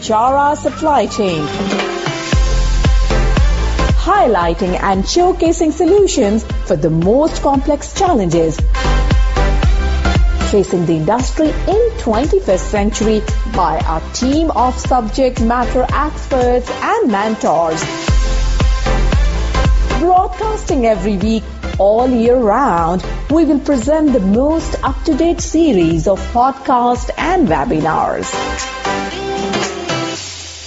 Bicara Supply Chain, highlighting and showcasing solutions for the most complex challenges facing the industry in 21st century by our team of subject matter experts and mentors. Broadcasting every week, all year round, we will present the most up-to-date series of podcasts and webinars.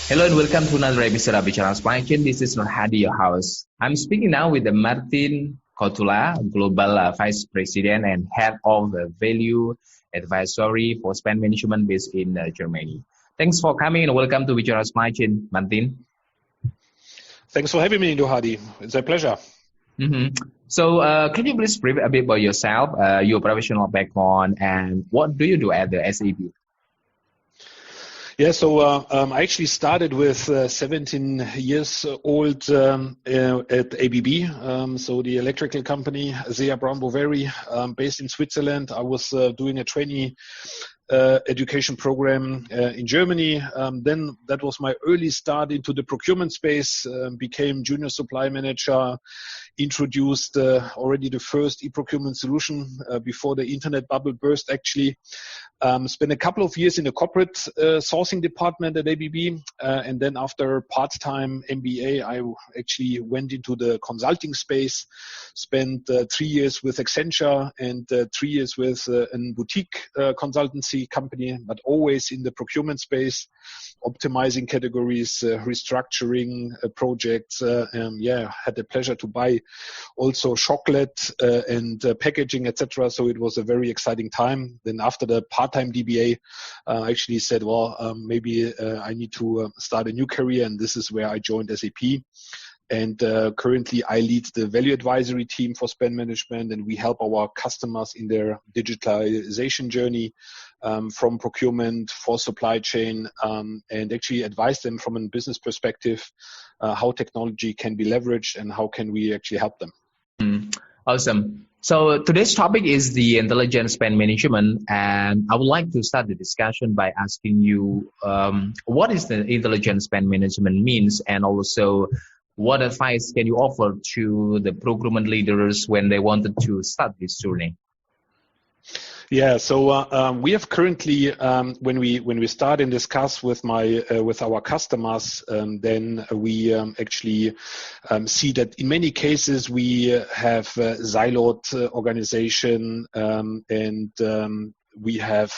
Hello and welcome to another episode of Bicara Supply Chain. This is Nur Hadi, your host. I'm speaking now with Martin Kotula, Global Vice President and Head of Value Advisory for Spend Management based in Germany. Thanks for coming and welcome to Bicara Supply Chain, Martin. Thanks for having me, Nur Hadi. It's a pleasure. So, can you please brief a bit about yourself, your professional background, and what do you do at the SAP? Yeah, so I actually started with 17 years old at ABB, so the electrical company, SEA Brown Boveri, based in Switzerland. I was doing a trainee education program in Germany. Then that was my early start into the procurement space, became junior supply manager, introduced already the first e-procurement solution before the internet bubble burst actually. Spent a couple of years in the corporate sourcing department at ABB. And then after part-time MBA, I actually went into the consulting space, spent 3 years with Accenture and 3 years with a boutique consultancy company, but always in the procurement space, optimizing categories, restructuring projects. Had the pleasure to buy also chocolate and packaging, etc. So it was a very exciting time. Then after the part-time DBA, I actually said, maybe I need to start a new career, and this is where I joined SAP. And currently I lead the value advisory team for spend management, and we help our customers in their digitalization journey from procurement for supply chain, and actually advise them from a business perspective how technology can be leveraged and how can we actually help them. Awesome. So today's topic is the intelligent spend management, and I would like to start the discussion by asking you what is the intelligent spend management means, and also what advice can you offer to the procurement leaders when they wanted to start this journey? Yeah, so we have currently, when we start and discuss with our customers, then we actually see that in many cases we have siloed organization and we have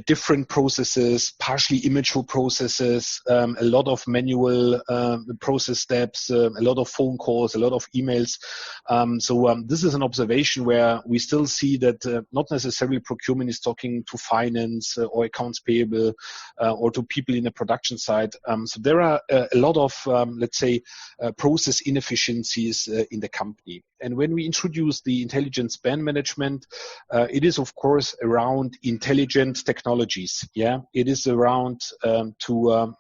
different processes, partially immature processes, a lot of manual process steps, a lot of phone calls, a lot of emails. So this is an observation where we still see that not necessarily procurement is talking to finance or accounts payable or to people in the production side. So there are a lot of, process inefficiencies in the company. And when we introduce the intelligent spend management, it is, of course, around intelligent technologies. Yeah, it is around to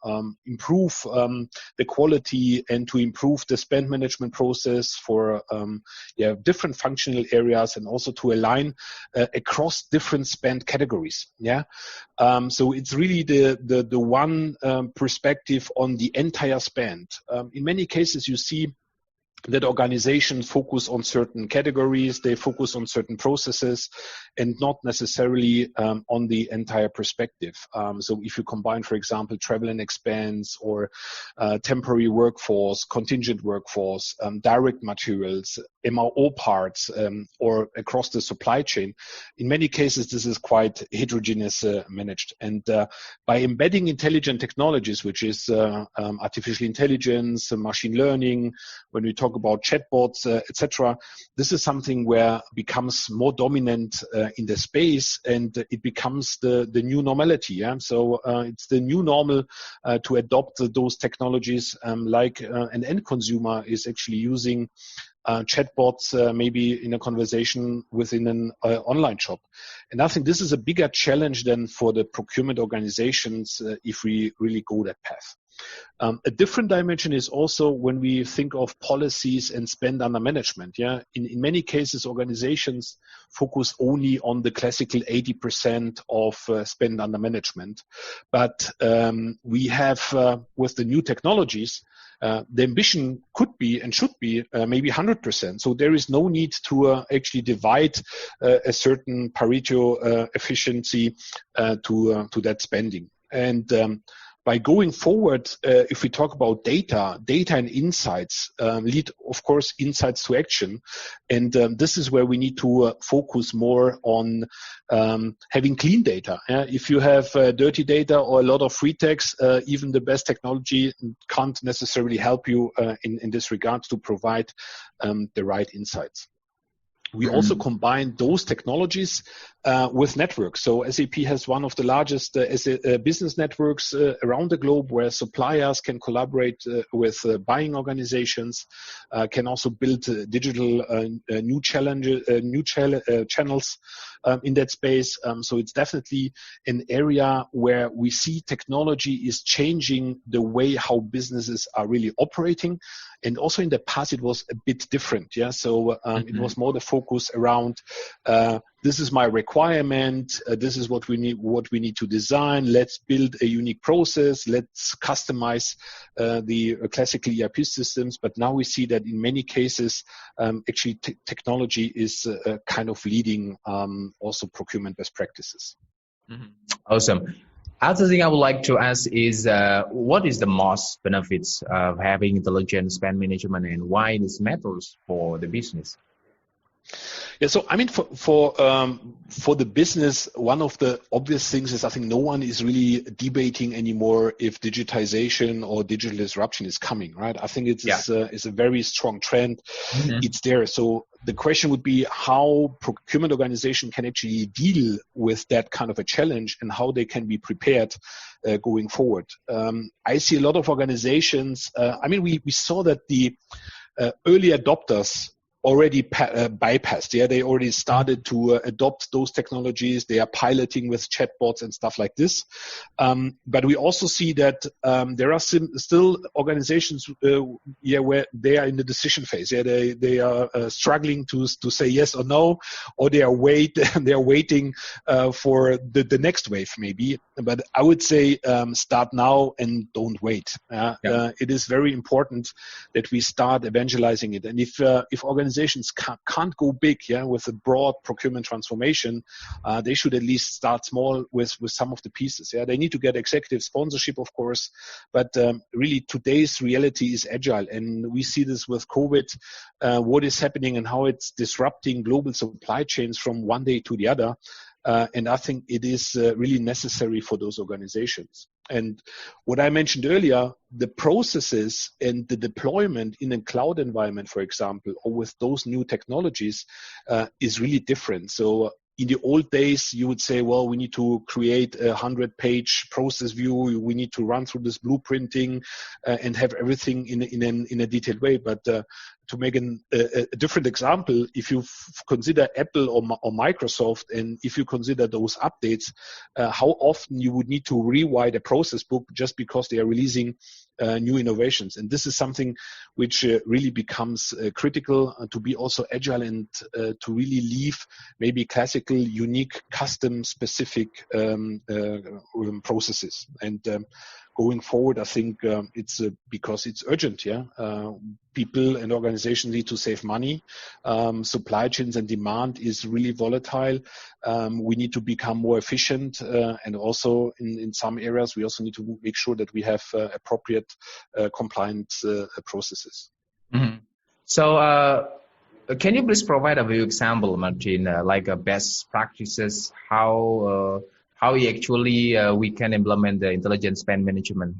improve the quality and to improve the spend management process for different functional areas, and also to align across different spend categories. Yeah, so it's really the one perspective on the entire spend. In many cases, you see that organizations focus on certain categories, they focus on certain processes, and not necessarily on the entire perspective. So if you combine, for example, travel and expense, or temporary workforce, contingent workforce, direct materials, MRO parts, or across the supply chain, in many cases this is quite heterogeneous managed. And by embedding intelligent technologies, which is artificial intelligence, machine learning, when we talk about chatbots, etc., this is something where it becomes more dominant in the space, and it becomes the new normality. Yeah? So it's the new normal to adopt those technologies, like an end consumer is actually using chatbots, maybe in a conversation within an online shop. And I think this is a bigger challenge than for the procurement organizations if we really go that path. A different dimension is also when we think of policies and spend under management. Yeah, in many cases, organizations focus only on the classical 80% of spend under management. But we have, with the new technologies, the ambition could be and should be maybe 100%. So there is no need to actually divide a certain Pareto efficiency to that spending. And by going forward, if we talk about data and insights lead, of course, insights to action. And this is where we need to focus more on having clean data. If you have dirty data or a lot of free text, even the best technology can't necessarily help you in this regard to provide the right insights. We also combine those technologies with networks. So SAP has one of the largest business networks around the globe where suppliers can collaborate with buying organizations, can also build digital new channels in that space. So it's definitely an area where we see technology is changing the way how businesses are really operating. And also in the past, it was a bit different. Yeah. So it was more the focus around this is my requirement. This is what we need to design. Let's build a unique process. Let's customize the classical ERP systems. But now we see that in many cases, actually technology is kind of leading also procurement best practices. Awesome. Other thing I would like to ask is what is the most benefits of having intelligent spend management and why this matters for the business? Yeah, so I mean, for the business, one of the obvious things is I think no one is really debating anymore if digitization or digital disruption is coming, right? I think it's a very strong trend. It's there. So the question would be how procurement organization can actually deal with that kind of a challenge and how they can be prepared going forward. I see a lot of organizations. I mean, we saw that the early adopters already bypassed. Yeah, they already started to adopt those technologies. They are piloting with chatbots and stuff like this. But we also see that there are still organizations where they are in the decision phase. Yeah, they are struggling to say yes or no, or they are waiting for the next wave maybe. But I would say start now and don't wait. It is very important that we start evangelizing it. And if organizations can't go big, with a broad procurement transformation, they should at least start small with some of the pieces. Yeah, they need to get executive sponsorship, of course, but really today's reality is agile, and we see this with COVID, what is happening and how it's disrupting global supply chains from one day to the other. And I think it is really necessary for those organizations. And what I mentioned earlier, the processes and the deployment in a cloud environment, for example, or with those new technologies is really different. So in the old days, you would say, well, we need to create a 100-page process view. We need to run through this blueprinting and have everything in a detailed way. But to make a different example, if you consider Apple or Microsoft, and if you consider those updates, how often you would need to rewrite a process book just because they are releasing new innovations. And this is something which really becomes critical to be also agile and to really leave maybe classical, unique, custom-specific processes. And going forward, I think it's because it's urgent. People and organizations need to save money. Supply chains and demand is really volatile. We need to become more efficient, and also in some areas, we also need to make sure that we have appropriate compliance processes. So, can you please provide a few example, Martin, like best practices, how actually we can implement the intelligent spend management?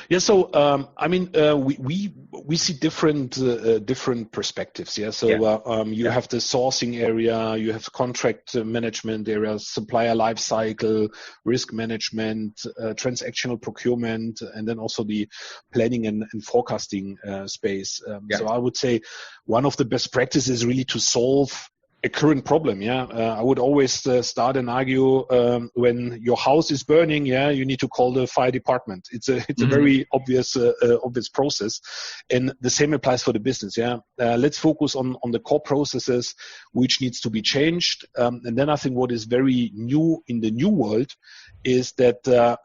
Yeah, so we see different perspectives. Yeah, so you have the sourcing area, you have contract management areas, supplier life cycle, risk management, transactional procurement, and then also the planning and forecasting space. So I would say one of the best practices is really to solve a current problem. I would always start and argue when your house is burning, you need to call the fire department. It's a very obvious process, and the same applies for the business. Let's focus on the core processes which needs to be changed, and then I think what is very new in the new world is that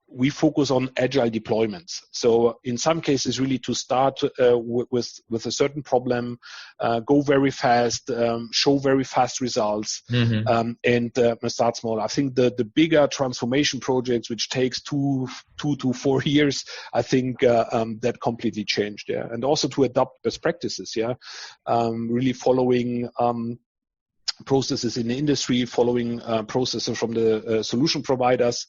we focus on agile deployments. So in some cases, really to start with a certain problem, go very fast, show very fast results, and start small. I think the bigger transformation projects, which takes two to 4 years, I think that completely changed. And also to adopt best practices. Really following processes in the industry, following processes from the solution providers.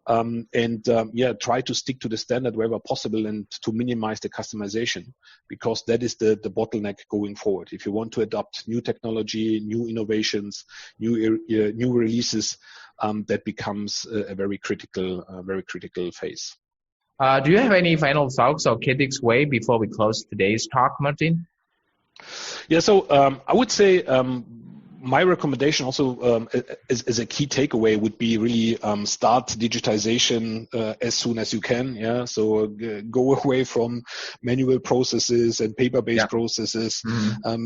Try to stick to the standard wherever possible and to minimize the customization, because that is the bottleneck going forward. If you want to adopt new technology, new innovations, new releases, that becomes a very critical phase. Do you have any final thoughts or key takeaways before we close today's talk, Martin? Yeah, so I would say my recommendation also as a key takeaway would be really start digitization as soon as you can. So go away from manual processes and paper-based processes.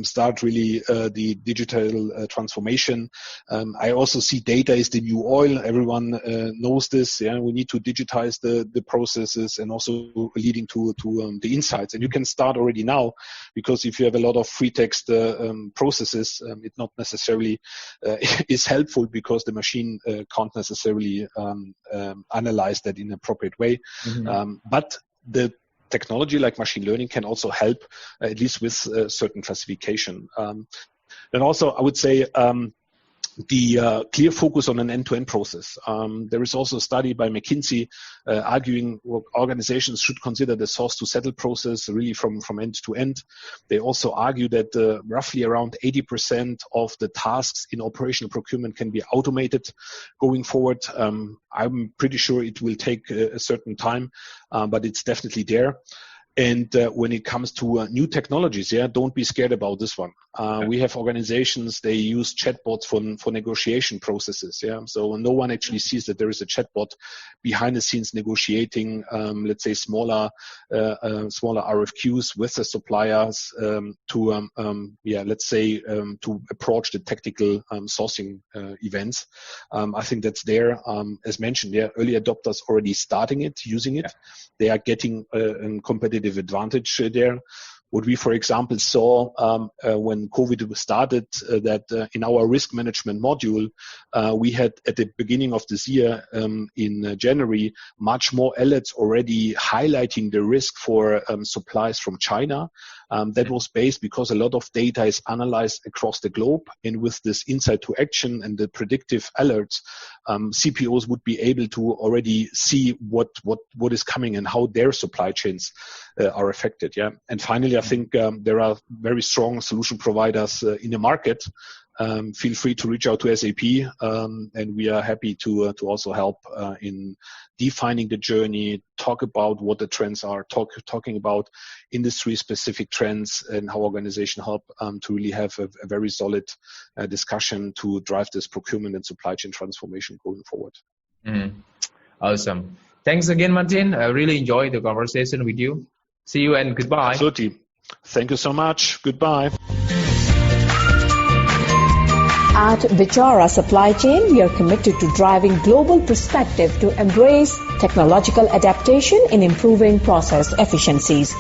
Start really the digital transformation. I also see data is the new oil. Everyone knows this. We need to digitize the processes and also leading to the insights. And you can start already now, because if you have a lot of free text processes, it's not necessarily is helpful, because the machine can't necessarily analyze that in an appropriate way. But the technology like machine learning can also help, at least with certain classification. And also, I would say the clear focus on an end-to-end process. There is also a study by McKinsey arguing organizations should consider the source to settle process really from end to end. They also argue that roughly around 80% of the tasks in operational procurement can be automated going forward. I'm pretty sure it will take a certain time, but it's definitely there. And when it comes to new technologies, don't be scared about this one. We have organizations, they use chatbots for negotiation processes. So no one actually sees that there is a chatbot behind the scenes negotiating, let's say, smaller RFQs with the suppliers to approach the technical sourcing events. I think that's there. As mentioned, early adopters already starting it, using it. They are getting a competitive advantage there. What we, for example, saw when COVID started, that in our risk management module, we had at the beginning of this year, in January, much more alerts already highlighting the risk for supplies from China. That was based because a lot of data is analyzed across the globe, and with this insight to action and the predictive alerts, CPOs would be able to already see what is coming and how their supply chains are affected. And finally, I think there are very strong solution providers in the market. Feel free to reach out to SAP, and we are happy to also help in defining the journey, talk about what the trends are, talking about industry-specific trends and how organizations help to really have a very solid discussion to drive this procurement and supply chain transformation going forward. Awesome. Thanks again, Martin. I really enjoyed the conversation with you. See you and goodbye. Absolutely. Thank you so much. Goodbye. At Bicara Supply Chain, we are committed to driving global perspective to embrace technological adaptation in improving process efficiencies.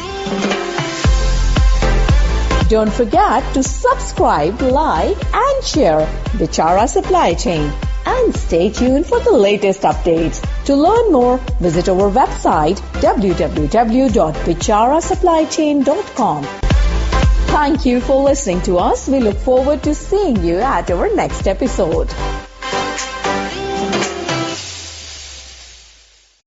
Don't forget to subscribe, like, and share Bicara Supply Chain. And stay tuned for the latest updates. To learn more, visit our website www.bicarasupplychain.com. Thank you for listening to us. We look forward to seeing you at our next episode.